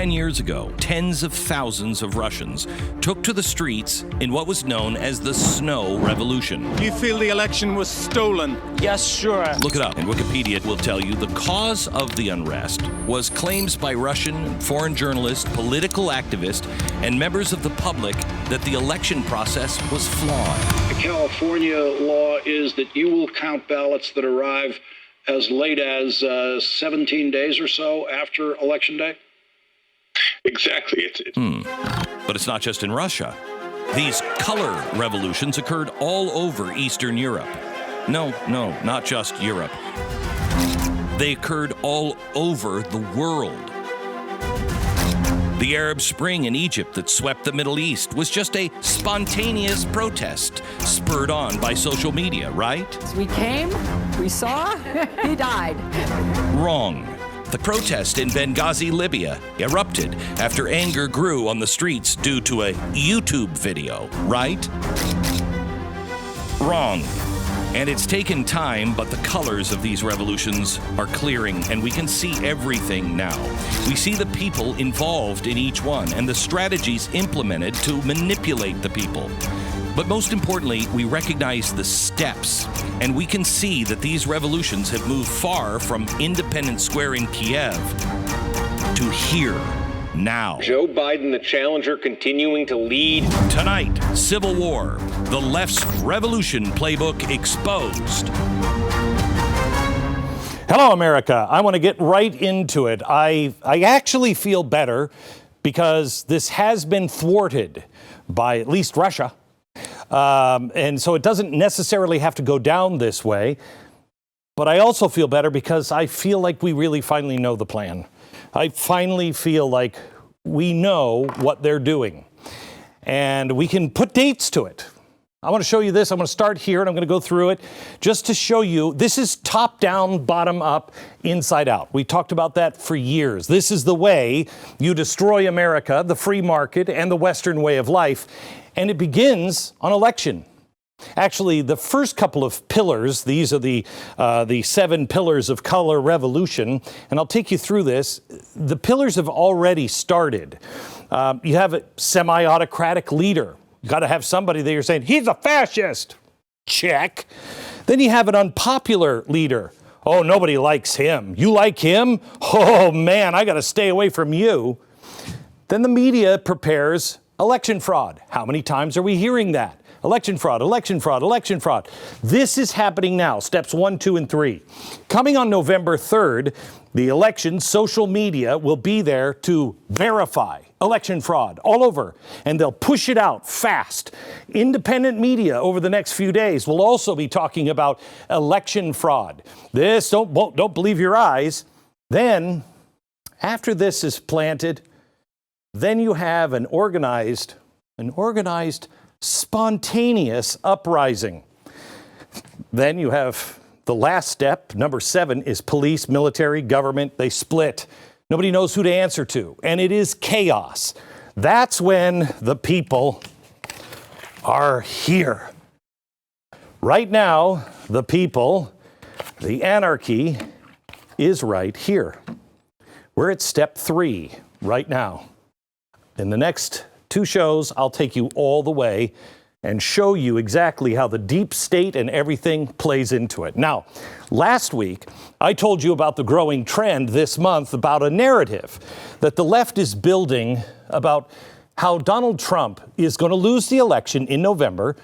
10 years ago, tens of thousands of Russians took to the streets in what was known as the Snow Revolution. You feel the election was stolen? Yes, sure. Look it up, and Wikipedia will tell you the cause of the unrest was claims by Russian and foreign journalists, political activists, and members of the public that the election process was flawed. The California law is that you will count ballots that arrive as late as 17 days or so after Election Day? Exactly. But it's not just in Russia. These color revolutions occurred all over Eastern Europe. No, not just Europe. They occurred all over the world. The Arab Spring in Egypt that swept the Middle East was just a spontaneous protest spurred on by social media, right? We came, we saw, he died. Wrong. The protest in Benghazi, Libya, erupted after anger grew on the streets due to a YouTube video, right? Wrong. And it's taken time, but the colors of these revolutions are clearing, and we can see everything now. We see the people involved in each one and the strategies implemented to manipulate the people. But most importantly, we recognize the steps, and we can see that these revolutions have moved far from Independence Square in Kiev to here. Now. Joe Biden, the challenger, continuing to lead. Tonight, Civil War, the left's revolution playbook exposed. Hello, America. I want to get right into it. I actually feel better because this has been thwarted by at least Russia. And so it doesn't necessarily have to go down this way. But I also feel better because I feel like we really finally know the plan. I finally feel like we know what they're doing, and we can put dates to it. I want to show you this. I'm going to start here, and I'm going to go through it just to show you. This is top down, bottom up, inside out. We talked about that for years. This is the way you destroy America, the free market, and the Western way of life, and it begins on election. Actually, the first couple of pillars, these are the 7 pillars of color revolution, and I'll take you through this. The pillars have already started. You have a semi-autocratic leader. You got to have somebody that you're saying, he's a fascist. Check. Then you have an unpopular leader. Oh, nobody likes him. You like him? Oh, man, I got to stay away from you. Then the media prepares election fraud. How many times are we hearing that? Election fraud, election fraud, election fraud. This is happening now, steps 1, 2, and 3. Coming on November 3rd, the election, social media will be there to verify election fraud all over, and they'll push it out fast. Independent media over the next few days will also be talking about election fraud. This, don't believe your eyes. Then, after this is planted, then you have an organized, spontaneous uprising. Then you have the last step, number 7, is police, military, government. They split. Nobody knows who to answer to, and it is chaos. That's when the people are here. Right now, the people, the anarchy is right here. We're at step 3 right now. In the next 2 shows, I'll take you all the way and show you exactly how the deep state and everything plays into it. Now, last week, I told you about the growing trend this month about a narrative that the left is building about how Donald Trump is going to lose the election in November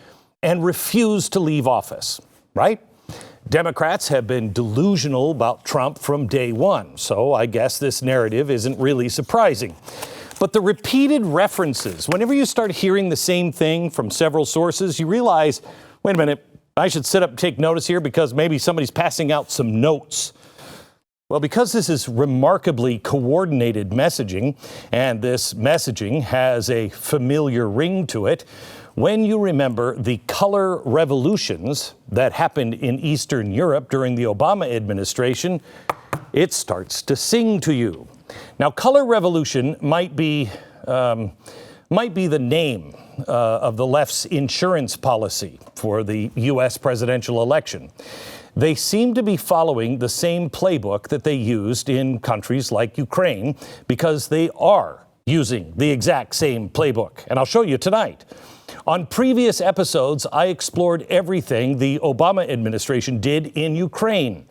and refuse to leave office, right? Democrats have been delusional about Trump from day one, so I guess this narrative isn't really surprising. But the repeated references, whenever you start hearing the same thing from several sources, you realize, wait a minute, I should sit up and take notice here because maybe somebody's passing out some notes. Well, because this is remarkably coordinated messaging, and this messaging has a familiar ring to it, when you remember the color revolutions that happened in Eastern Europe during the Obama administration, it starts to sing to you. Now, color revolution might be the name of the left's insurance policy for the U.S. presidential election. They seem to be following the same playbook that they used in countries like Ukraine, because they are using the exact same playbook. And I'll show you tonight. On previous episodes, I explored everything the Obama administration did in Ukraine,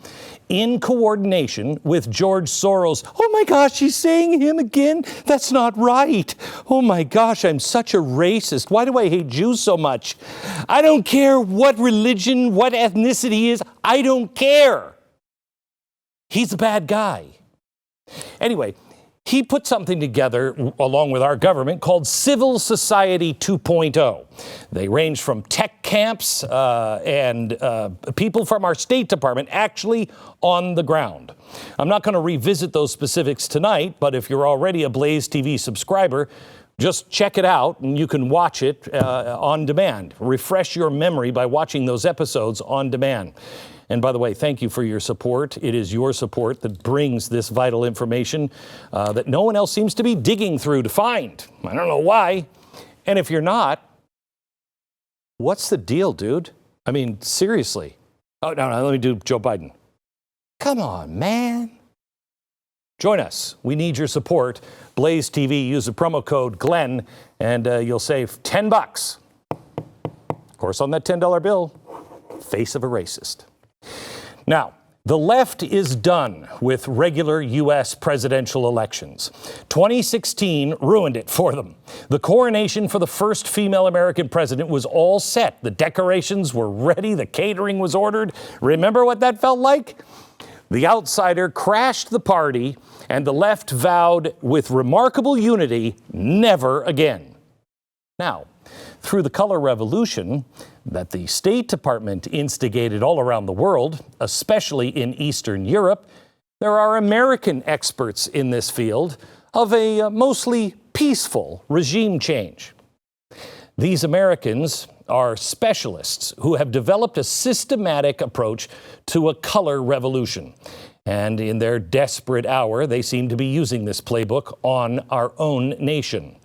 in coordination with George Soros. Oh my gosh, she's saying him again? That's not right. Oh my gosh, I'm such a racist. Why do I hate Jews so much? I don't care what religion, what ethnicity he is. I don't care. He's a bad guy. Anyway, he put something together along with our government called Civil Society 2.0. They range from tech camps and people from our State Department actually on the ground. I'm not going to revisit those specifics tonight, but if you're already a BlazeTV subscriber, just check it out and you can watch it on demand. Refresh your memory by watching those episodes on demand. And by the way, thank you for your support. It is your support that brings this vital information that no one else seems to be digging through to find. I don't know why. And if you're not, what's the deal, dude? I mean, seriously. Oh, no, let me do Joe Biden. Come on, man. Join us. We need your support. BlazeTV, use the promo code Glenn, and you'll save $10. Of course, on that $10 bill, face of a racist. Now, the left is done with regular U.S. presidential elections. 2016 ruined it for them. The coronation for the first female American president was all set. The decorations were ready. The catering was ordered. Remember what that felt like? The outsider crashed the party, and the left vowed with remarkable unity, never again. Now, through the color revolution that the State Department instigated all around the world, especially in Eastern Europe, there are American experts in this field of a mostly peaceful regime change. These Americans are specialists who have developed a systematic approach to a color revolution. And in their desperate hour, they seem to be using this playbook on our own nation.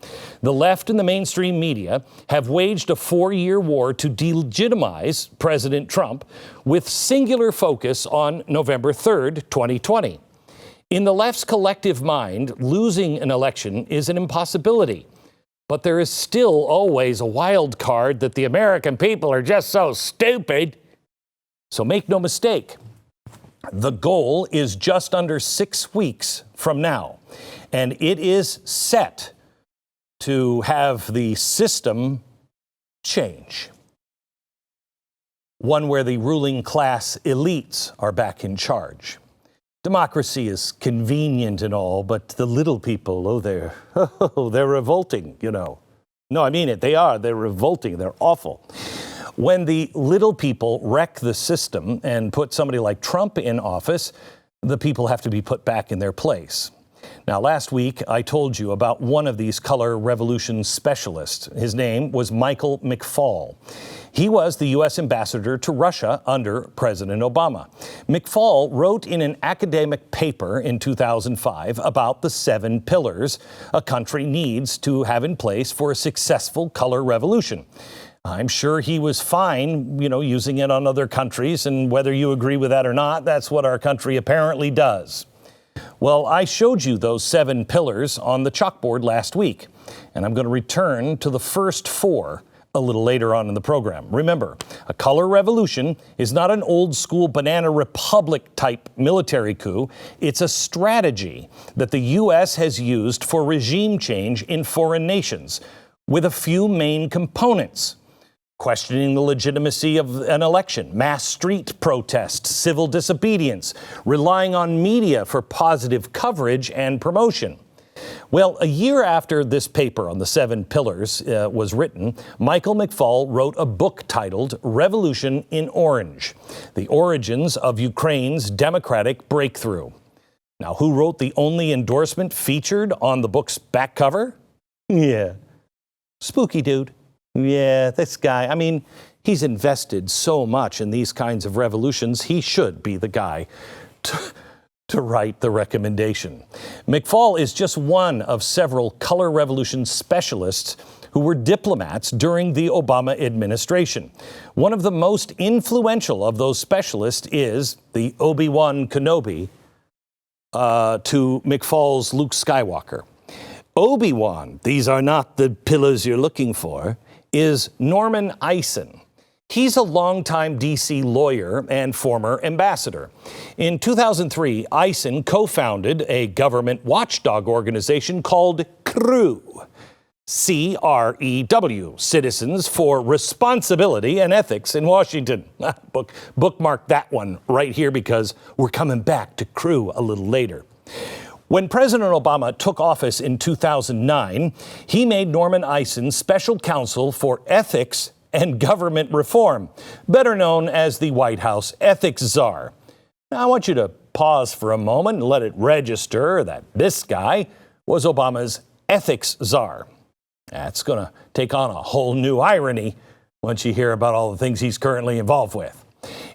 The left and the mainstream media have waged a 4-year war to delegitimize President Trump with singular focus on November 3rd, 2020. In the left's collective mind, losing an election is an impossibility. But there is still always a wild card that the American people are just so stupid. So make no mistake. The goal is just under 6 weeks from now, and it is set to have the system change. One where the ruling class elites are back in charge. Democracy is convenient and all, but the little people, they're revolting, you know. No, I mean it, they're revolting, they're awful. When the little people wreck the system and put somebody like Trump in office, the people have to be put back in their place. Now, last week, I told you about one of these color revolution specialists. His name was Michael McFaul. He was the U.S. ambassador to Russia under President Obama. McFaul wrote in an academic paper in 2005 about the 7 pillars a country needs to have in place for a successful color revolution. I'm sure he was fine, using it on other countries, and whether you agree with that or not, that's what our country apparently does. Well, I showed you those 7 pillars on the chalkboard last week, and I'm going to return to the first 4 a little later on in the program. Remember, a color revolution is not an old school banana republic type military coup. It's a strategy that the U.S. has used for regime change in foreign nations with a few main components. Questioning the legitimacy of an election, mass street protests, civil disobedience, relying on media for positive coverage and promotion. Well, a year after this paper on the 7 pillars was written, Michael McFaul wrote a book titled Revolution in Orange: The Origins of Ukraine's Democratic Breakthrough. Now, who wrote the only endorsement featured on the book's back cover? Yeah, spooky dude. Yeah, this guy, he's invested so much in these kinds of revolutions, he should be the guy to write the recommendation. McFaul is just one of several color revolution specialists who were diplomats during the Obama administration. One of the most influential of those specialists is the Obi-Wan Kenobi to McFall's Luke Skywalker. Obi-Wan, these are not the pillars you're looking for, is Norman Eisen. He's a longtime D.C. lawyer and former ambassador. In 2003, Eisen co-founded a government watchdog organization called CREW, C-R-E-W, Citizens for Responsibility and Ethics in Washington. Bookmark that one right here because we're coming back to CREW a little later. When President Obama took office in 2009, he made Norman Eisen special counsel for ethics and government reform, better known as the White House ethics czar. Now, I want you to pause for a moment and let it register that this guy was Obama's ethics czar. That's going to take on a whole new irony once you hear about all the things he's currently involved with.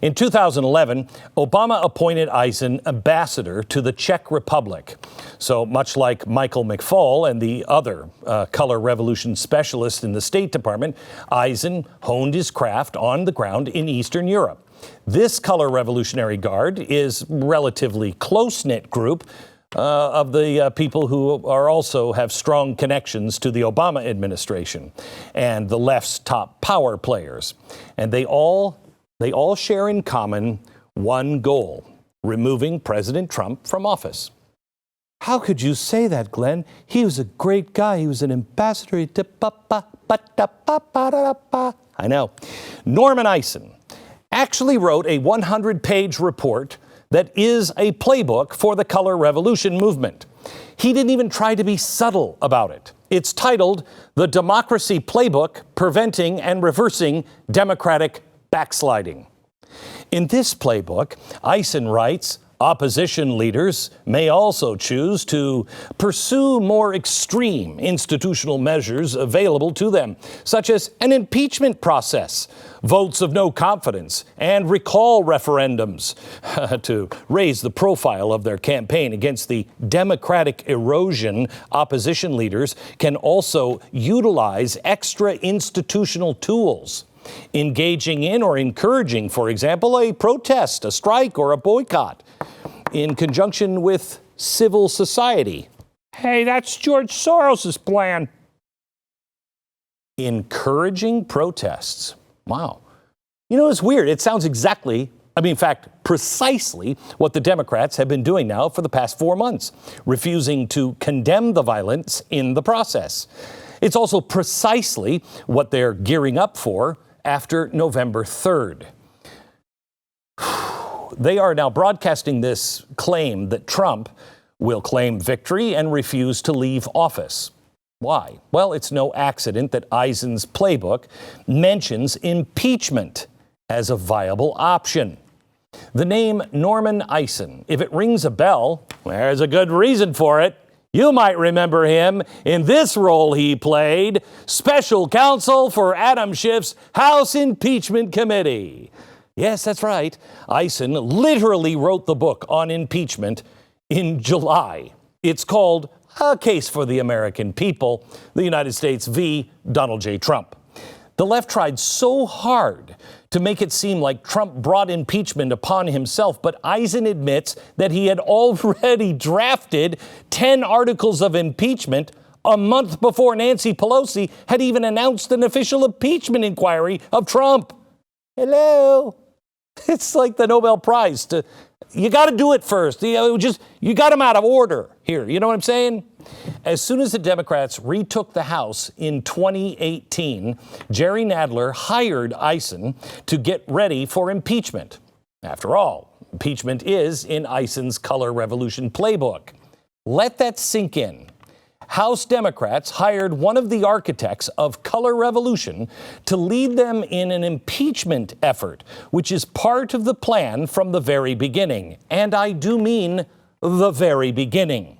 In 2011, Obama appointed Eisen ambassador to the Czech Republic. So much like Michael McFaul and the other color revolution specialist in the State Department, Eisen honed his craft on the ground in Eastern Europe. This color revolutionary guard is a relatively close-knit group of the people who are also have strong connections to the Obama administration and the left's top power players. And they all share in common one goal: removing President Trump from office. How could you say that, Glenn? He was a great guy. He was an ambassador. I know. Norman Eisen actually wrote a 100-page report that is a playbook for the color revolution movement. He didn't even try to be subtle about it. It's titled The Democracy Playbook: Preventing and Reversing Democratic Backsliding. In this playbook, Eisen writes, opposition leaders may also choose to pursue more extreme institutional measures available to them, such as an impeachment process, votes of no confidence, and recall referendums to raise the profile of their campaign against the democratic erosion. Opposition leaders can also utilize extra institutional tools, engaging in or encouraging, for example, a protest, a strike, or a boycott in conjunction with civil society. Hey, that's George Soros's plan. Encouraging protests. Wow. You know, it's weird. It sounds exactly, in fact, precisely what the Democrats have been doing now for the past 4 months, refusing to condemn the violence in the process. It's also precisely what they're gearing up for after November 3rd. They are now broadcasting this claim that Trump will claim victory and refuse to leave office. Why? Well, it's no accident that Eisen's playbook mentions impeachment as a viable option. The name Norman Eisen, if it rings a bell, there's a good reason for it. You might remember him in this role he played, special counsel for Adam Schiff's House Impeachment Committee. Yes, that's right. Eisen literally wrote the book on impeachment in July. It's called A Case for the American People, the United States v. Donald J. Trump. The left tried so hard to make it seem like Trump brought impeachment upon himself, but Eisen admits that he had already drafted 10 articles of impeachment a month before Nancy Pelosi had even announced an official impeachment inquiry of Trump. Hello. It's like the Nobel Prize. You got to do it first. You got him out of order here. You know what I'm saying? As soon as the Democrats retook the House in 2018, Jerry Nadler hired Eisen to get ready for impeachment. After all, impeachment is in Eisen's color revolution playbook. Let that sink in. House Democrats hired one of the architects of color revolution to lead them in an impeachment effort, which is part of the plan from the very beginning. And I do mean the very beginning.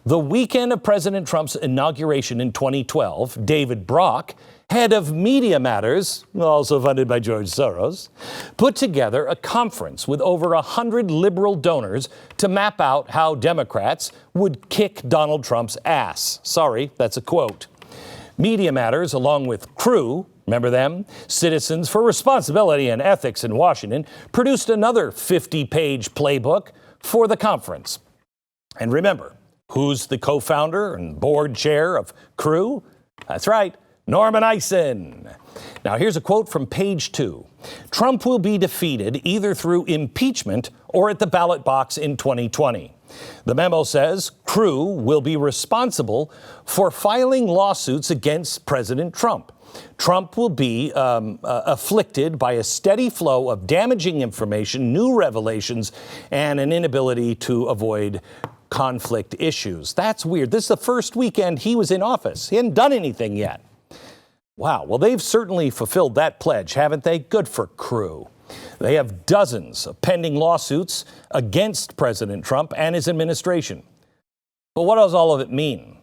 The weekend of President Trump's inauguration in 2012, David Brock, head of Media Matters, also funded by George Soros, put together a conference with over 100 liberal donors to map out how Democrats would kick Donald Trump's ass. Sorry, that's a quote. Media Matters, along with Crew, remember them? Citizens for Responsibility and Ethics in Washington, produced another 50-page playbook for the conference. And remember, who's the co-founder and board chair of Crew? That's right, Norman Eisen. Now, here's a quote from page 2. Trump will be defeated either through impeachment or at the ballot box in 2020. The memo says Crew will be responsible for filing lawsuits against President Trump. Trump will be afflicted by a steady flow of damaging information, new revelations, and an inability to avoid conflict issues. That's weird. This is the first weekend he was in office. He hadn't done anything yet. Wow. Well, they've certainly fulfilled that pledge, haven't they? Good for Crew. They have dozens of pending lawsuits against President Trump and his administration. But what does all of it mean?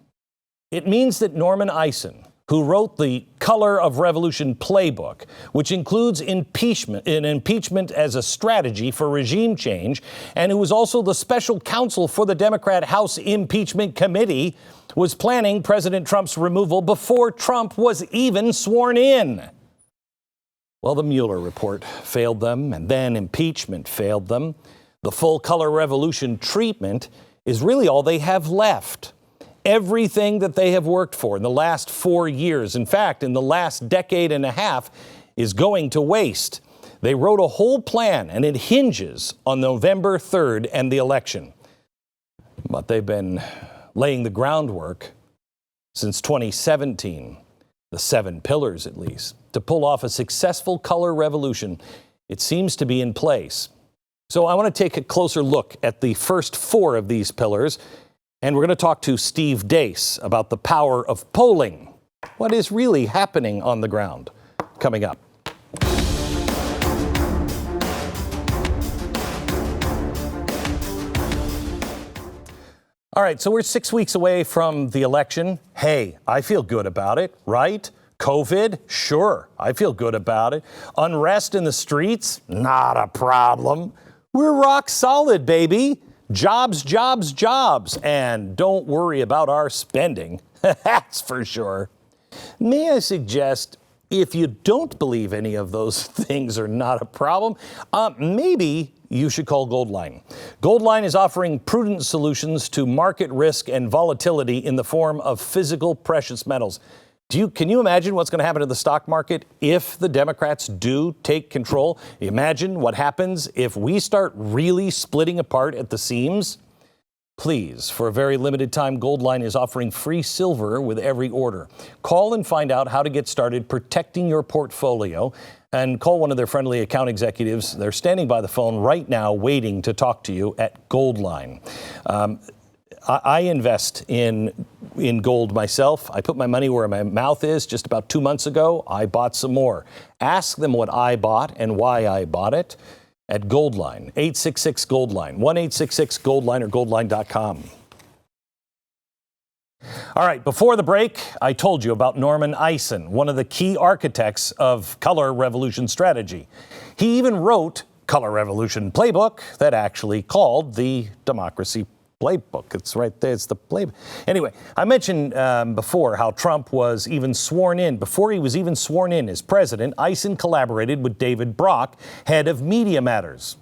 It means that Norman Eisen, who wrote the Color of Revolution playbook, which includes impeachment as a strategy for regime change, and who was also the special counsel for the Democrat House Impeachment Committee, was planning President Trump's removal before Trump was even sworn in. Well, the Mueller report failed them, and then impeachment failed them. The full color revolution treatment is really all they have left. Everything that they have worked for in the last 4 years, in fact, in the last decade and a half, is going to waste. They wrote a whole plan, and it hinges on November 3rd and the election. But they've been laying the groundwork since 2017, the 7 pillars at least, to pull off a successful color revolution. It seems to be in place. So I want to take a closer look at the first 4 of these pillars, and we're going to talk to Steve Deace about the power of polling. What is really happening on the ground? Coming up. All right, so we're 6 weeks away from the election. Hey, I feel good about it, right? COVID? Sure, I feel good about it. Unrest in the streets? Not a problem. We're rock solid, baby. Jobs, jobs, jobs. And don't worry about our spending. That's for sure. May I suggest, if you don't believe any of those things are not a problem, maybe you should call Goldline. Goldline is offering prudent solutions to market risk and volatility in the form of physical precious metals. Can you imagine what's going to happen to the stock market if the Democrats do take control? Imagine what happens if we start really splitting apart at the seams. Please, for a very limited time, Goldline is offering free silver with every order. Call and find out how to get started protecting your portfolio, and call one of their friendly account executives. They're standing by the phone right now waiting to talk to you at Goldline. I invest in gold myself. I put my money where my mouth is. Just about 2 months ago, I bought some more. Ask them what I bought and why I bought it at Goldline, 866-GOLDLINE, 1-866-GOLDLINE or goldline.com. All right, before the break, I told you about Norman Eisen, one of the key architects of color revolution strategy. He even wrote Color Revolution Playbook that actually called the Democracy Playbook. It's right there. It's the playbook. Anyway, I mentioned before how Trump was even sworn in. Before he was even sworn in as president, Eisen collaborated with David Brock, head of Media Matters,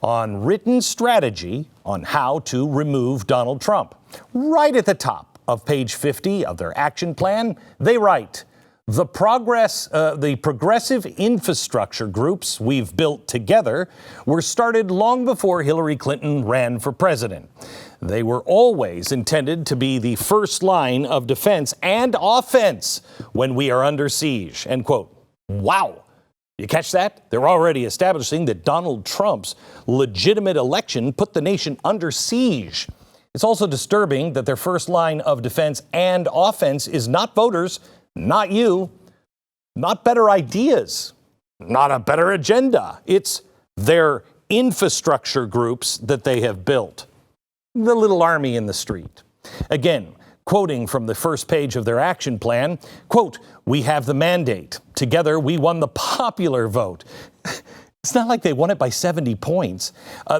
on written strategy on how to remove Donald Trump. Right at the top of page 50 of their action plan, they write, the progressive infrastructure groups we've built together were started long before Hillary Clinton ran for president. They were always intended to be the first line of defense and offense when we are under siege, end quote. Wow. You catch that? They're already establishing that Donald Trump's legitimate election put the nation under siege. It's also disturbing that their first line of defense and offense is not voters, not you, not better ideas, not a better agenda. It's their infrastructure groups that they have built. The little army in the street. Again, quoting from the first page of their action plan, quote, we have the mandate. Together, we won the popular vote. It's not like they won it by 70 points.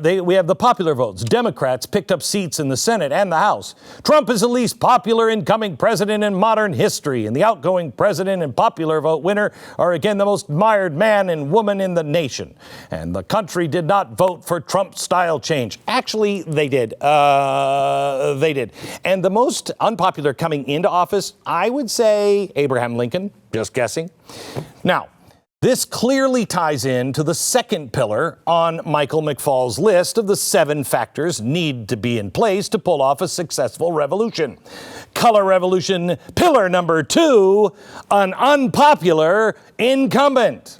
We have the popular votes. Democrats picked up seats in the Senate and the House. Trump is the least popular incoming president in modern history, and the outgoing president and popular vote winner are again the most admired man and woman in the nation. And the country did not vote for Trump-style change. Actually, they did. They did. And the most unpopular coming into office, I would say Abraham Lincoln. Just guessing. Now, this clearly ties into the second pillar on Michael McFaul's list of the 7 factors need to be in place to pull off a successful revolution. Color revolution, pillar number 2, an unpopular incumbent.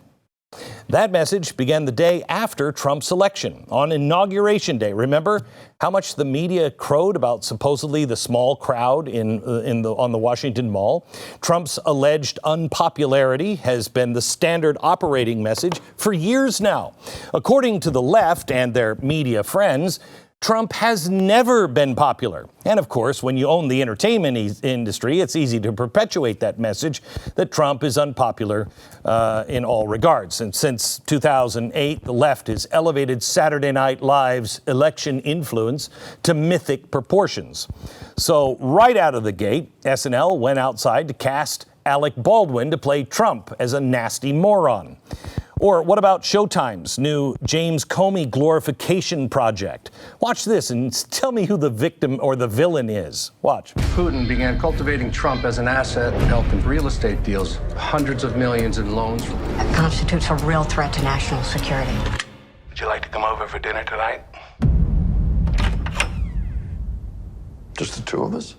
That message began the day after Trump's election, on Inauguration Day. Remember how much the media crowed about supposedly the small crowd on the Washington Mall? Trump's alleged unpopularity has been the standard operating message for years now. According to the left and their media friends, Trump has never been popular. And of course, when you own the entertainment industry, it's easy to perpetuate that message that Trump is unpopular in all regards. And since 2008, the left has elevated Saturday Night Live's election influence to mythic proportions. So right out of the gate, SNL went outside to cast Alec Baldwin to play Trump as a nasty moron. Or what about Showtime's new James Comey glorification project? Watch this and tell me who the victim or the villain is. Watch. Putin began cultivating Trump as an asset and helped him real estate deals, hundreds of millions in loans. That constitutes a real threat to national security. Would you like to come over for dinner tonight? Just the 2 of us?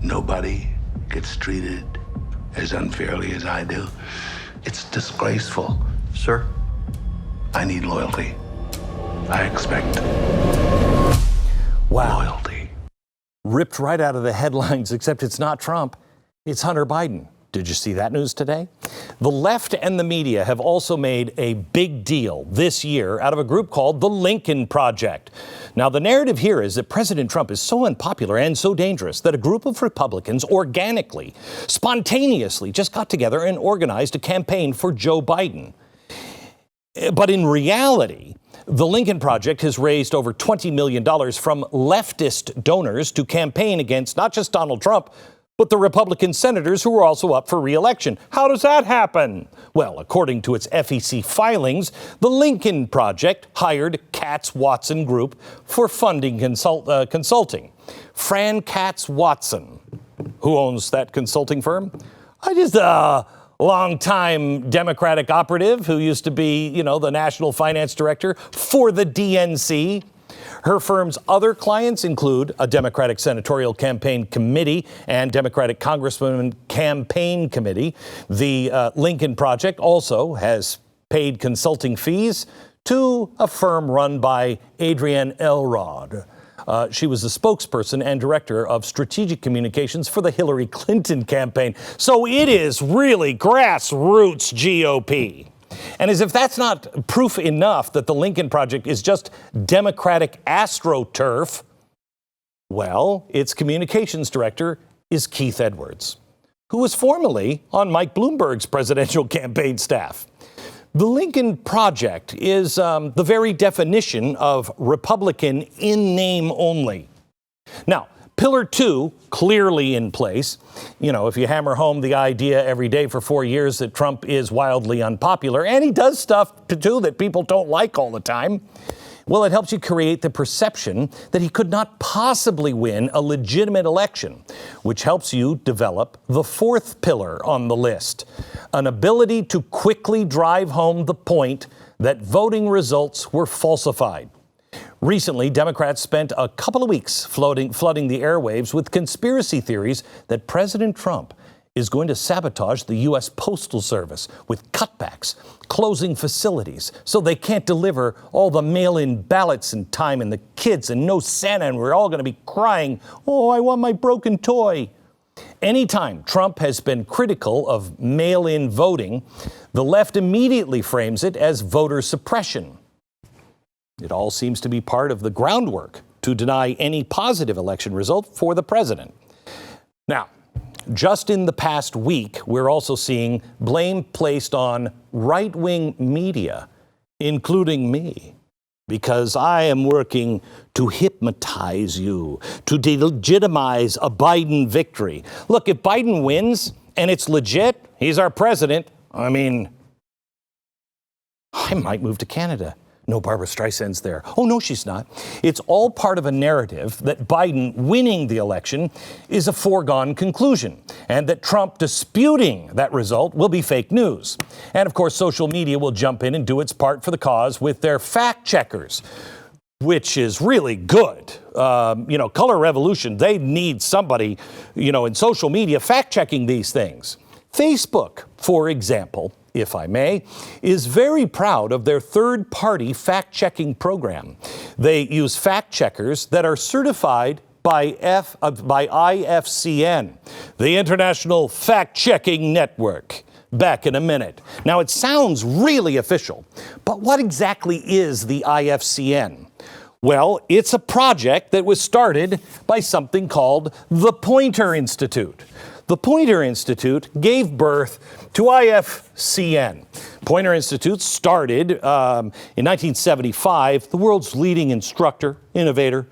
Nobody gets treated as unfairly as I do. It's disgraceful. Sir? I need loyalty. I expect loyalty. Ripped right out of the headlines, except it's not Trump. It's Hunter Biden. Did you see that news today? The left and the media have also made a big deal this year out of a group called the Lincoln Project. Now, the narrative here is that President Trump is so unpopular and so dangerous that a group of Republicans organically, spontaneously just got together and organized a campaign for Joe Biden. But in reality, the Lincoln Project has raised over $20 million from leftist donors to campaign against not just Donald Trump, but the Republican senators who were also up for re-election. How does that happen? Well, according to its FEC filings, the Lincoln Project hired Katz Watson Group for funding consulting. Fran Katz Watson, who owns that consulting firm? Just a longtime Democratic operative who used to be, the national finance director for the DNC. Her firm's other clients include a Democratic Senatorial Campaign Committee and Democratic Congresswoman Campaign Committee. The Lincoln Project also has paid consulting fees to a firm run by Adrienne Elrod. She was the spokesperson and director of strategic communications for the Hillary Clinton campaign. So it is really grassroots GOP. And as if that's not proof enough that the Lincoln Project is just Democratic astroturf, well, its communications director is Keith Edwards, who was formerly on Mike Bloomberg's presidential campaign staff. The Lincoln Project is the very definition of Republican in name only. Now, Pillar 2, clearly in place. If you hammer home the idea every day for 4 years that Trump is wildly unpopular, and he does stuff too that people don't like all the time, well, it helps you create the perception that he could not possibly win a legitimate election, which helps you develop the 4th pillar on the list, an ability to quickly drive home the point that voting results were falsified. Recently, Democrats spent a couple of weeks flooding the airwaves with conspiracy theories that President Trump is going to sabotage the U.S. Postal Service with cutbacks, closing facilities so they can't deliver all the mail-in ballots in time, and the kids and no Santa, and we're all going to be crying, "Oh, I want my broken toy." Anytime Trump has been critical of mail-in voting, the left immediately frames it as voter suppression. It all seems to be part of the groundwork to deny any positive election result for the president. Now, just in the past week, we're also seeing blame placed on right-wing media, including me, because I am working to hypnotize you, to delegitimize a Biden victory. Look, if Biden wins and it's legit, he's our president, I mean, I might move to Canada. No, Barbara Streisand's there. Oh, no, she's not. It's all part of a narrative that Biden winning the election is a foregone conclusion, and that Trump disputing that result will be fake news. And of course, social media will jump in and do its part for the cause with their fact checkers, which is really good. Color Revolution, they need somebody, in social media fact checking these things. Facebook, for example, if I may, is very proud of their third-party fact-checking program. They use fact-checkers that are certified by IFCN, the International Fact-Checking Network. Back in a minute. Now, it sounds really official, but what exactly is the IFCN? Well, it's a project that was started by something called the Poynter Institute. The Poynter Institute gave birth to IFCN. Poynter Institute started in 1975, the world's leading instructor, innovator,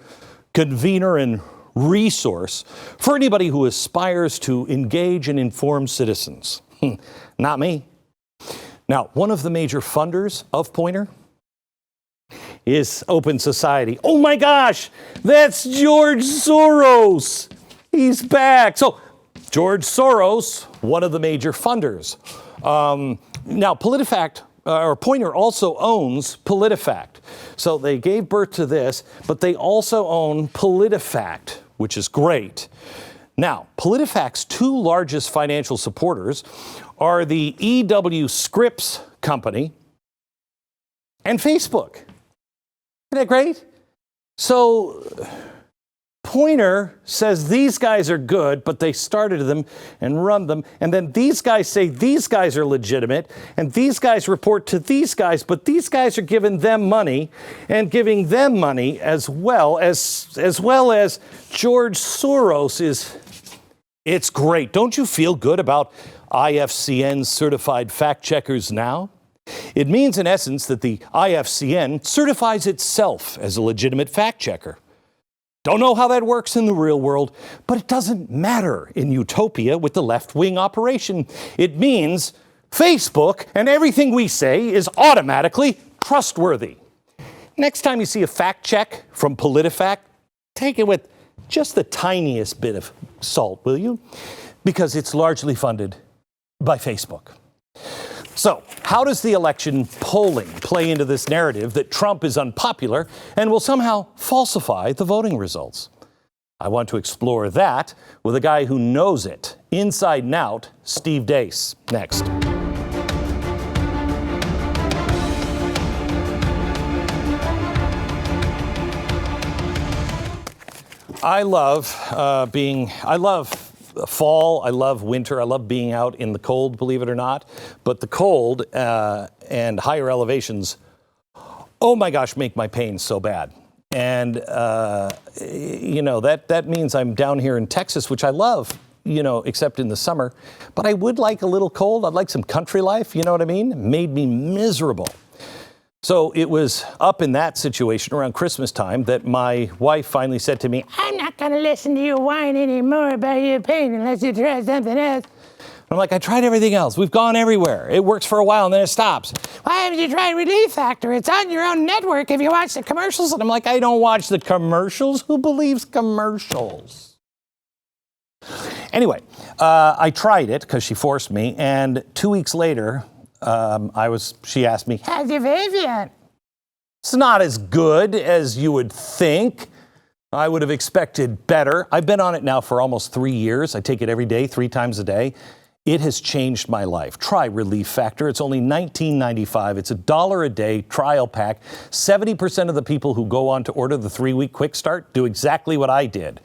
convener, and resource for anybody who aspires to engage and inform citizens. Not me. Now, one of the major funders of Poynter is Open Society. Oh my gosh, that's George Soros. He's back. So, George Soros, one of the major funders. Now, PolitiFact, or Poynter also owns PolitiFact. So they gave birth to this, but they also own PolitiFact, which is great. Now, PolitiFact's two largest financial supporters are the EW Scripps Company and Facebook. Isn't that great? So Poynter says these guys are good, but they started them and run them. And then these guys say these guys are legitimate, and these guys report to these guys, but these guys are giving them money and giving them money as well as George Soros is. It's great. Don't you feel good about IFCN certified fact checkers now? It means, in essence, that the IFCN certifies itself as a legitimate fact checker. Don't know how that works in the real world, but it doesn't matter in utopia with the left-wing operation. It means Facebook and everything we say is automatically trustworthy. Next time you see a fact check from PolitiFact, take it with just the tiniest bit of salt, will you? Because it's largely funded by Facebook. So, how does the election polling play into this narrative that Trump is unpopular and will somehow falsify the voting results? I want to explore that with a guy who knows it inside and out, Steve Deace. Next. I love fall, I love winter, I love being out in the cold, believe it or not. But the cold and higher elevations, oh my gosh, make my pain so bad. And, that means I'm down here in Texas, which I love, except in the summer. But I would like a little cold. I'd like some country life, you know what I mean? It made me miserable. So it was up in that situation around Christmas time that my wife finally said to me, "I'm not going to listen to you whine anymore about your pain unless you try something else." I'm like, I tried everything else. We've gone everywhere. It works for a while and then it stops. Why haven't you tried Relief Factor? It's on your own network if you watch the commercials. And I'm like, I don't watch the commercials. Who believes commercials? Anyway, I tried it because she forced me. And 2 weeks later, she asked me, "How's your Vivian?" It's not as good as you would think. I would have expected better. I've been on it now for almost 3 years. I take it every day, 3 times a day. It has changed my life. Try Relief Factor. It's only $19.95. It's $1 a day trial pack. 70% of the people who go on to order the 3-week quick start do exactly what I did.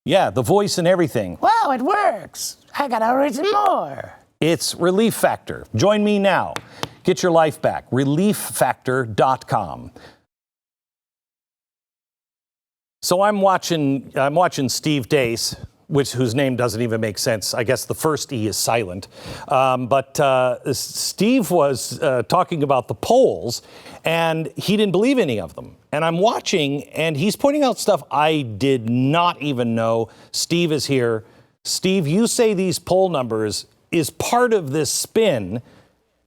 Yeah, the voice and everything. Wow, it works. I gotta order some more. It's Relief Factor. Join me now. Get your life back. ReliefFactor.com. So I'm watching Steve Deace whose name doesn't even make sense. I guess the first E is silent. But Steve was talking about the polls, and he didn't believe any of them. And I'm watching, and he's pointing out stuff I did not even know. Steve is here. Steve, you say these poll numbers is part of this spin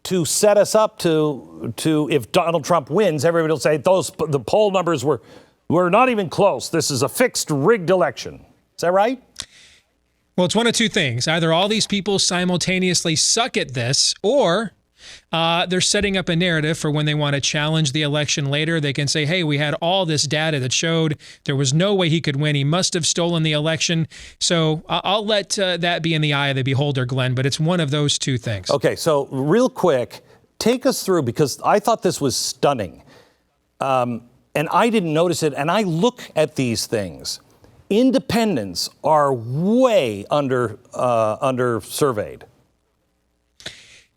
to set us up to if Donald Trump wins, everybody will say the poll numbers were not even close. This is a fixed, rigged election. Is that right? Well, it's one of two things. Either all these people simultaneously suck at this, or they're setting up a narrative for when they want to challenge the election later. They can say, hey, we had all this data that showed there was no way he could win. He must have stolen the election. So I'll let that be in the eye of the beholder, Glenn, but it's one of those two things. Okay, so real quick, take us through, because I thought this was stunning. And I didn't notice it. And I look at these things. Independents are way under surveyed.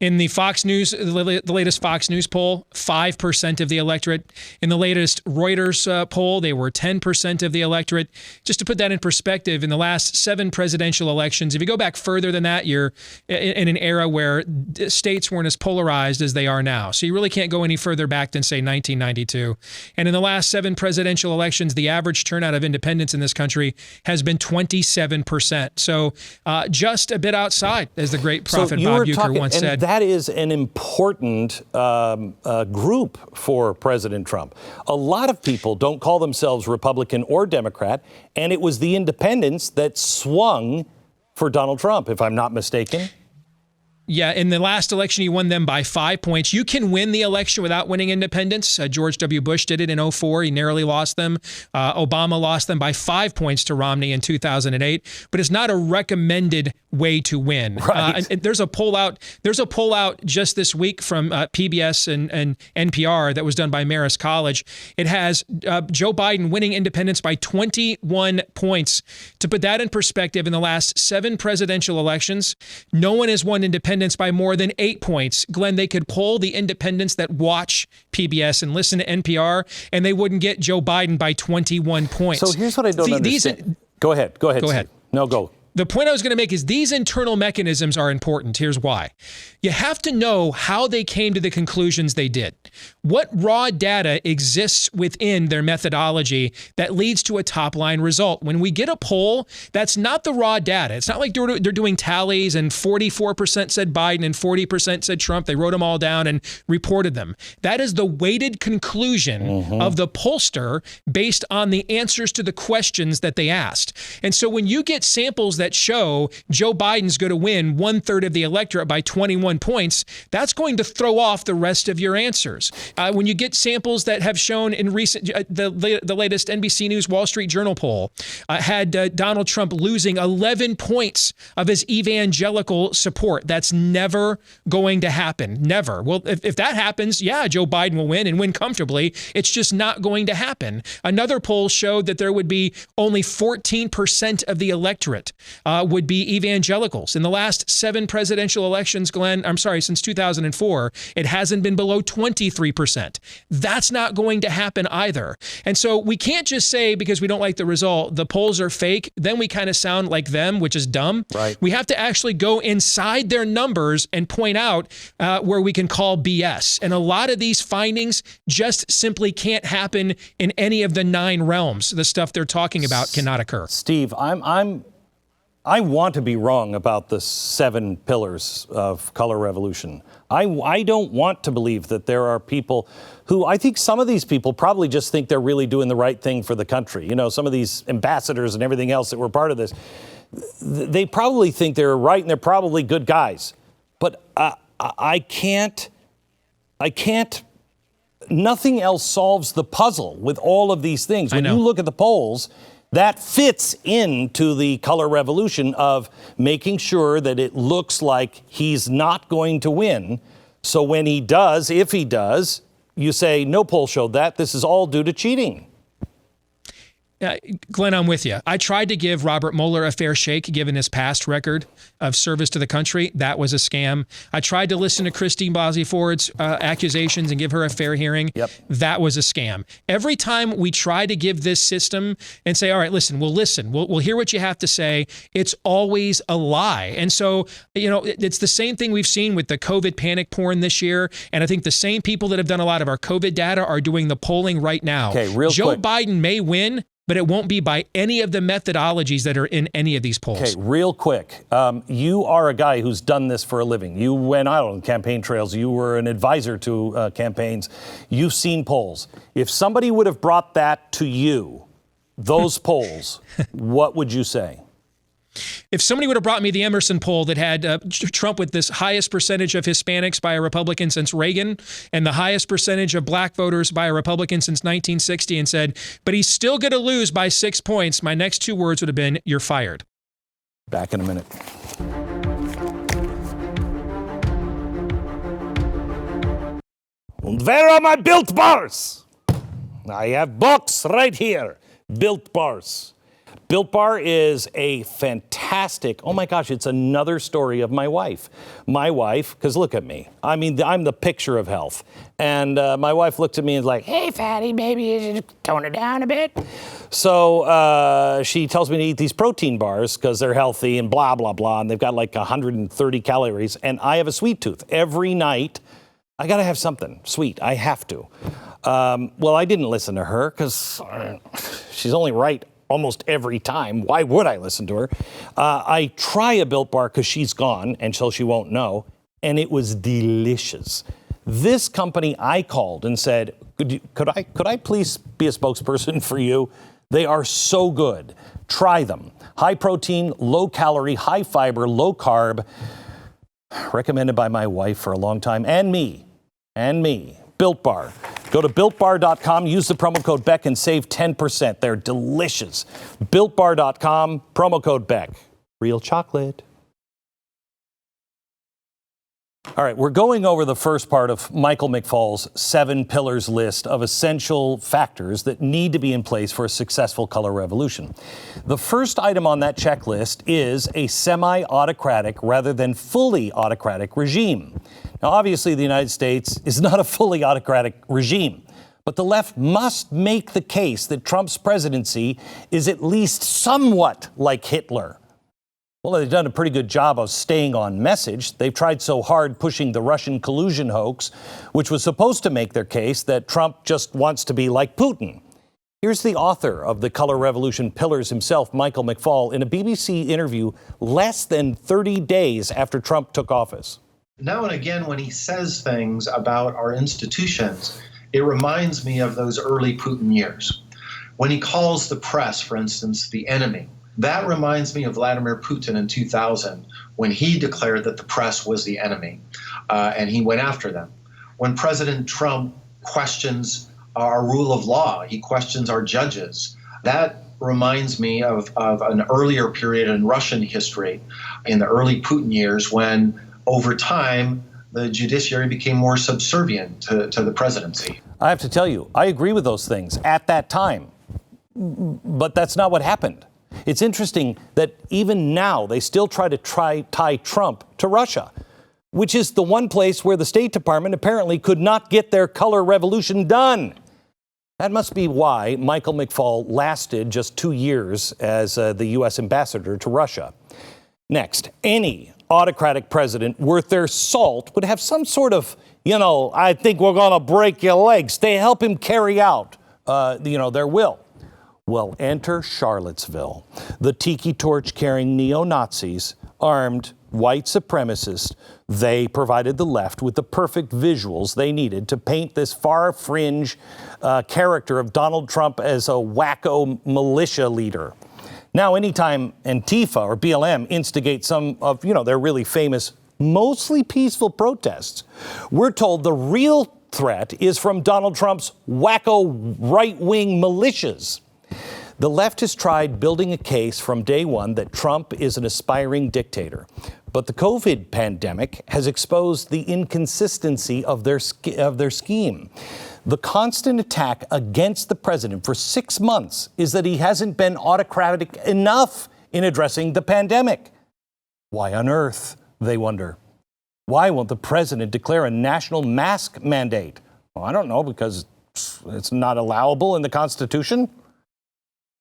In the Fox News, the latest Fox News poll, 5% of the electorate. In the latest Reuters poll, they were 10% of the electorate. Just to put that in perspective, in the last 7 presidential elections, if you go back further than that, you're in an era where states weren't as polarized as they are now. So you really can't go any further back than, say, 1992. And in the last 7 presidential elections, the average turnout of independents in this country has been 27%. So just a bit outside, as the great prophet Bob Uecker once said. That is an important group for President Trump. A lot of people don't call themselves Republican or Democrat, and it was the independents that swung for Donald Trump, if I'm not mistaken. Yeah, in the last election, he won them by 5 points. You can win the election without winning independents. George W. Bush did it in 2004. He narrowly lost them. Obama lost them by 5 points to Romney in 2008. But it's not a recommended way to win. Right. And there's a poll out. There's a poll out just this week from PBS and NPR that was done by Marist College. It has Joe Biden winning independents by 21 points. To put that in perspective, in the last 7 presidential elections, no one has won independents by more than 8 points. Glenn, they could poll the independents that watch PBS and listen to NPR, and they wouldn't get Joe Biden by 21 points. So here's what I don't understand. Go ahead. Go ahead. No, go. The point I was going to make is these internal mechanisms are important. Here's why. You have to know how they came to the conclusions they did. What raw data exists within their methodology that leads to a top-line result? When we get a poll, that's not the raw data. It's not like they're doing tallies and 44% said Biden and 40% said Trump. They wrote them all down and reported them. That is the weighted conclusion of the pollster based on the answers to the questions that they asked. And so when you get samples that show Joe Biden's going to win 1/3 of the electorate by 21 points, that's going to throw off the rest of your answers. When you get samples that have shown in recent, the latest NBC News Wall Street Journal poll had Donald Trump losing 11 points of his evangelical support. That's never going to happen. Never. Well, if that happens, yeah, Joe Biden will win and win comfortably. It's just not going to happen. Another poll showed that there would be only 14% of the electorate would be evangelicals. In the last 7 presidential elections, Glenn, since 2004, it hasn't been below 23%. That's not going to happen either. And so we can't just say, because we don't like the result, the polls are fake, then we kind of sound like them, which is dumb. Right. We have to actually go inside their numbers and point out where we can call BS. And a lot of these findings just simply can't happen in any of the 9 realms. The stuff they're talking about cannot occur. Steve, I want to be wrong about the 7 pillars of color revolution. I don't want to believe that there are people who, I think some of these people probably just think they're really doing the right thing for the country. You know, some of these ambassadors and everything else that were part of this, they probably think they're right and they're probably good guys. But I can't, nothing else solves the puzzle with all of these things. When you look at the polls, that fits into the color revolution of making sure that it looks like he's not going to win. So when he does, if he does, you say, no poll showed that. This is all due to cheating. Glenn, I'm with you. I tried to give Robert Mueller a fair shake, given his past record of service to the country. That was a scam. I tried to listen to Christine Blasey Ford's accusations and give her a fair hearing. Yep. That was a scam. Every time we try to give this system and say, all right, listen, we'll hear what you have to say, it's always a lie. And so, it's the same thing we've seen with the COVID panic porn this year. And I think the same people that have done a lot of our COVID data are doing the polling right now. Okay, real Joe quick. Biden may win, but it won't be by any of the methodologies that are in any of these polls. Okay, real quick. You are a guy who's done this for a living. You went out on campaign trails. You were an advisor to campaigns. You've seen polls. If somebody would have brought that to you, those polls, what would you say? If somebody would have brought me the Emerson poll that had Trump with this highest percentage of Hispanics by a Republican since Reagan and the highest percentage of black voters by a Republican since 1960 and said, but he's still going to lose by 6 points, my next two words would have been, you're fired. Back in a minute. And where are my Built Bars? I have box right here. Built Bars. Built Bar is a fantastic, oh my gosh, it's another story of my wife. My wife, because look at me. I mean, I'm the picture of health. And my wife looked at me and was like, hey, fatty, maybe you should tone it down a bit. So she tells me to eat these protein bars because they're healthy and blah, blah, blah. And they've got like 130 calories. And I have a sweet tooth. Every night, I got to have something sweet. I have to. Well, I didn't listen to her because she's only right almost every time. Why would I listen to her? I try a Built Bar because she's gone and so she won't know. And it was delicious. This company I called and said, could I please be a spokesperson for you? They are so good. Try them. High protein, low calorie, high fiber, low carb. Recommended by my wife for a long time and me. Built Bar. Go to BuiltBar.com, use the promo code BECK and save 10%. They're delicious. BuiltBar.com, promo code BECK. Real chocolate. All right, we're going over the first part of Michael McFaul's 7 pillars list of essential factors that need to be in place for a successful color revolution. The first item on that checklist is a semi-autocratic rather than fully autocratic regime. Now, obviously, the United States is not a fully autocratic regime, but the left must make the case that Trump's presidency is at least somewhat like Hitler. Well, they've done a pretty good job of staying on message. They've tried so hard pushing the Russian collusion hoax, which was supposed to make their case that Trump just wants to be like Putin. Here's the author of the Color Revolution Pillars himself, Michael McFaul, in a BBC interview less than 30 days after Trump took office. Now and again, when he says things about our institutions, it reminds me of those early Putin years. When he calls the press, for instance, the enemy, that reminds me of Vladimir Putin in 2000, when he declared that the press was the enemy, and he went after them. When President Trump questions our rule of law, he questions our judges, that reminds me of an earlier period in Russian history, in the early Putin years, when over time, the judiciary became more subservient to the presidency. I have to tell you, I agree with those things at that time, but that's not what happened. It's interesting that even now they still try to tie Trump to Russia, which is the one place where the State Department apparently could not get their color revolution done. That must be why Michael McFaul lasted just 2 years as the U.S. ambassador to Russia. Next, any autocratic president worth their salt would have some sort of, I think we're going to break your legs. They help him carry out, their will. Well, enter Charlottesville. The tiki torch carrying neo-Nazis, armed white supremacists, they provided the left with the perfect visuals they needed to paint this far fringe character of Donald Trump as a wacko militia leader. Now, anytime Antifa or BLM instigate some of, their really famous, mostly peaceful protests, we're told the real threat is from Donald Trump's wacko right-wing militias. The left has tried building a case from day one that Trump is an aspiring dictator. But the COVID pandemic has exposed the inconsistency of their scheme. The constant attack against the president for 6 months is that he hasn't been autocratic enough in addressing the pandemic. Why on earth, they wonder? Why won't the president declare a national mask mandate? Well, I don't know, because it's not allowable in the Constitution.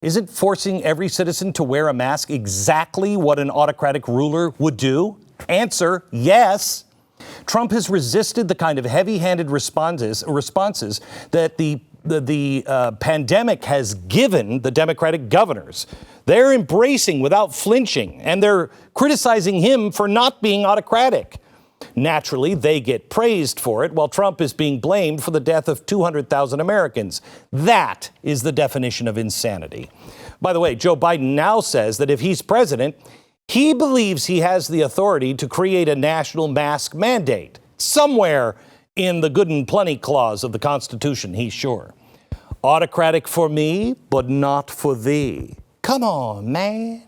Isn't forcing every citizen to wear a mask exactly what an autocratic ruler would do? Answer, yes. Trump has resisted the kind of heavy-handed responses that the pandemic has given the Democratic governors. They're embracing without flinching, and they're criticizing him for not being autocratic. Naturally, they get praised for it, while Trump is being blamed for the death of 200,000 Americans. That is the definition of insanity. By the way, Joe Biden now says that if he's president, he believes he has the authority to create a national mask mandate somewhere in the good and plenty clause of the Constitution, he's sure. Autocratic for me, but not for thee. Come on, man.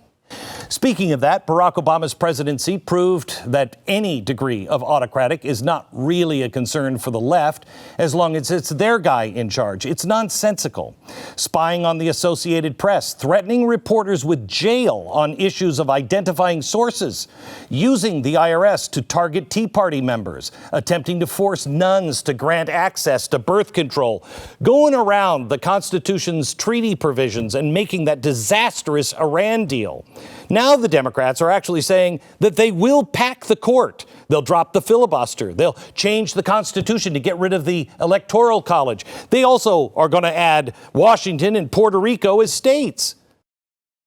Speaking of that, Barack Obama's presidency proved that any degree of autocratic is not really a concern for the left as long as it's their guy in charge. It's nonsensical. Spying on the Associated Press, threatening reporters with jail on issues of identifying sources, using the IRS to target Tea Party members, attempting to force nuns to grant access to birth control, going around the Constitution's treaty provisions and making that disastrous Iran deal. Now the Democrats are actually saying that they will pack the court. They'll drop the filibuster. They'll change the Constitution to get rid of the Electoral College. They also are going to add Washington and Puerto Rico as states.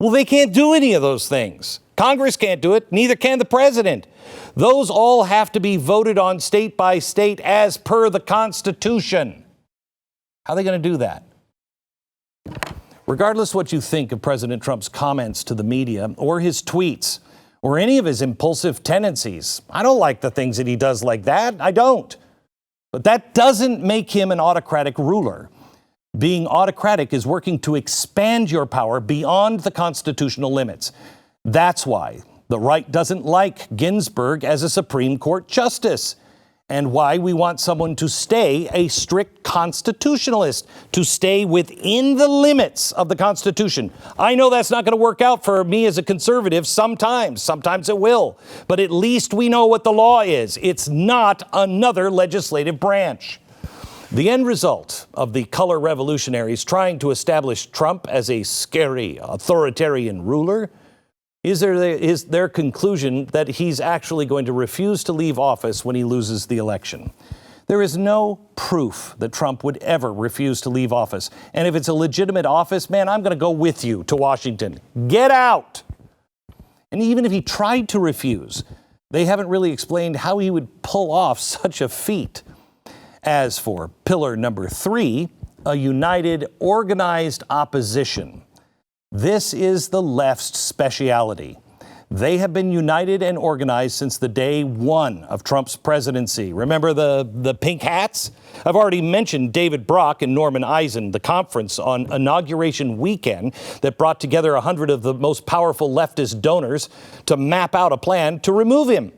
Well, they can't do any of those things. Congress can't do it. Neither can the president. Those all have to be voted on state by state as per the Constitution. How are they going to do that? Regardless what you think of President Trump's comments to the media or his tweets or any of his impulsive tendencies, I don't like the things that he does like that. I don't. But that doesn't make him an autocratic ruler. Being autocratic is working to expand your power beyond the constitutional limits. That's why the right doesn't like Ginsburg as a Supreme Court justice, and why we want someone to stay a strict constitutionalist, to stay within the limits of the Constitution. I know that's not going to work out for me as a conservative sometimes. Sometimes it will. But at least we know what the law is. It's not another legislative branch. The end result of the color revolutionaries trying to establish Trump as a scary, authoritarian ruler is their conclusion that he's actually going to refuse to leave office when he loses the election. There is no proof that Trump would ever refuse to leave office. And if it's a legitimate office, man, I'm going to go with you to Washington. Get out! And even if he tried to refuse, they haven't really explained how he would pull off such a feat. As for pillar number 3, a united, organized opposition. This is the left's speciality. They have been united and organized since the day one of Trump's presidency. Remember the pink hats? I've already mentioned David Brock and Norman Eisen, the conference on inauguration weekend that brought together 100 of the most powerful leftist donors to map out a plan to remove him.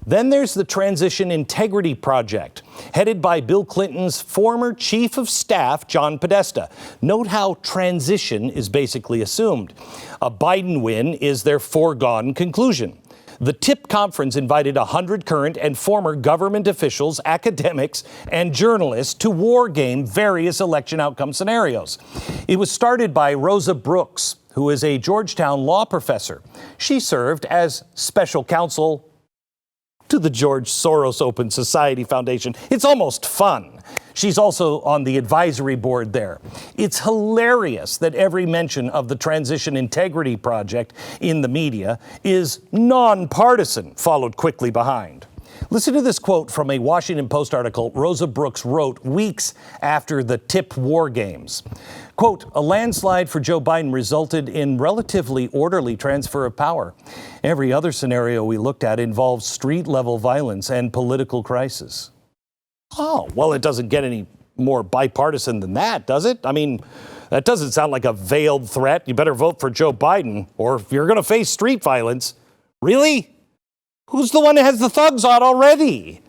Then there's the Transition Integrity Project, headed by Bill Clinton's former chief of staff, John Podesta. Note how transition is basically assumed. A Biden win is their foregone conclusion. The TIP conference invited 100 current and former government officials, academics, and journalists to war game various election outcome scenarios. It was started by Rosa Brooks, who is a Georgetown law professor. She served as special counsel to the George Soros Open Society Foundation. It's almost fun. She's also on the advisory board there. It's hilarious that every mention of the Transition Integrity Project in the media is nonpartisan, followed quickly behind. Listen to this quote from a Washington Post article Rosa Brooks wrote weeks after the TIP war games. Quote, a landslide for Joe Biden resulted in relatively orderly transfer of power. Every other scenario we looked at involves street-level violence and political crisis. Oh, well, it doesn't get any more bipartisan than that, does it? I mean, that doesn't sound like a veiled threat. You better vote for Joe Biden, or you're going to face street violence. Really? Who's the one that has the thugs on already?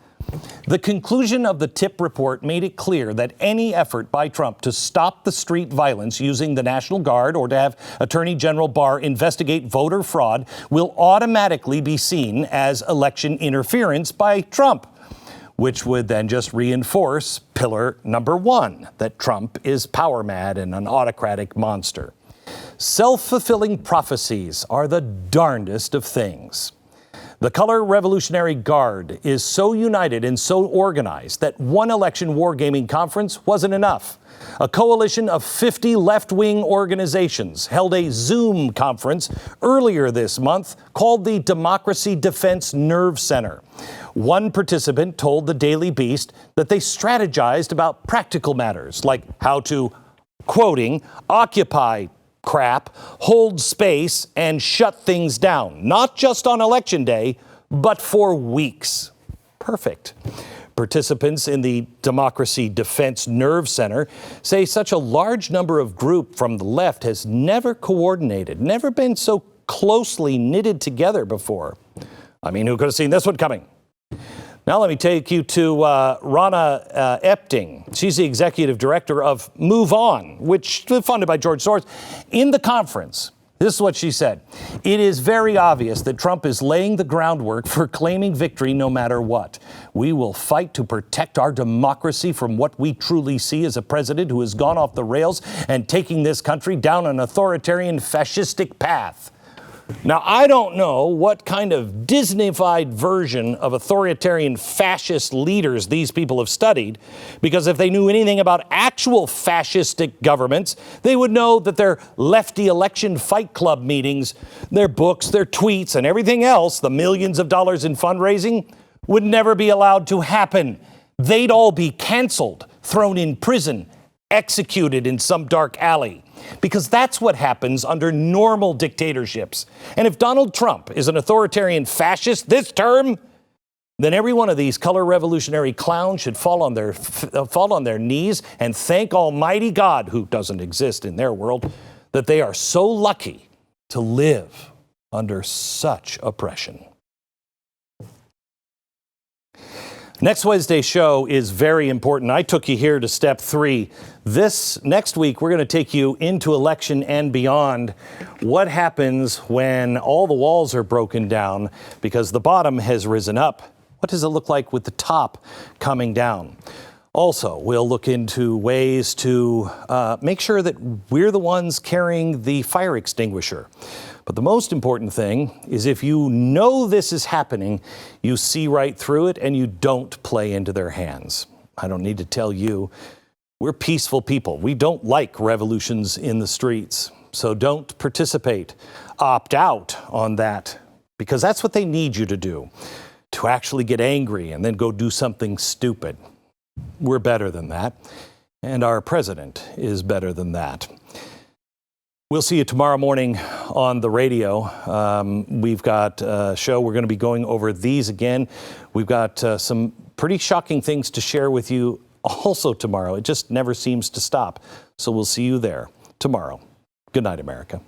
The conclusion of the TIP report made it clear that any effort by Trump to stop the street violence using the National Guard or to have Attorney General Barr investigate voter fraud will automatically be seen as election interference by Trump, which would then just reinforce pillar number one, that Trump is power mad and an autocratic monster. Self-fulfilling prophecies are the darndest of things. The Color Revolutionary Guard is so united and so organized that one election wargaming conference wasn't enough. A coalition of 50 left-wing organizations held a Zoom conference earlier this month called the Democracy Defense Nerve Center. One participant told the Daily Beast that they strategized about practical matters like how to, quoting, occupy crap, hold space, and shut things down, not just on Election Day, but for weeks. Perfect. Participants in the Democracy Defense Nerve Center say such a large number of group from the left has never coordinated, never been so closely knitted together before. I mean, who could have seen this one coming? Now let me take you to Rana Epting. She's the executive director of Move On, which is funded by George Soros. In the conference, this is what she said. It is very obvious that Trump is laying the groundwork for claiming victory no matter what. We will fight to protect our democracy from what we truly see as a president who has gone off the rails and taking this country down an authoritarian fascistic path. Now, I don't know what kind of Disney-fied version of authoritarian fascist leaders these people have studied, because if they knew anything about actual fascistic governments, they would know that their lefty election fight club meetings, their books, their tweets, and everything else, the millions of dollars in fundraising, would never be allowed to happen. They'd all be canceled, thrown in prison, executed in some dark alley. Because that's what happens under normal dictatorships. And if Donald Trump is an authoritarian fascist this term, then every one of these color revolutionary clowns should fall on their knees and thank Almighty God, who doesn't exist in their world, that they are so lucky to live under such oppression. Next Wednesday's show is very important. I took you here to step 3. This next week, we're going to take you into election and beyond. What happens when all the walls are broken down because the bottom has risen up? What does it look like with the top coming down? Also, we'll look into ways to make sure that we're the ones carrying the fire extinguisher. But the most important thing is if you know this is happening, you see right through it and you don't play into their hands. I don't need to tell you, we're peaceful people. We don't like revolutions in the streets. So don't participate. Opt out on that, because that's what they need you to do, to actually get angry and then go do something stupid. We're better than that, and our president is better than that. We'll see you tomorrow morning on the radio. We've got a show. We're going to be going over these again. We've got some pretty shocking things to share with you also tomorrow. It just never seems to stop. So we'll see you there tomorrow. Good night, America.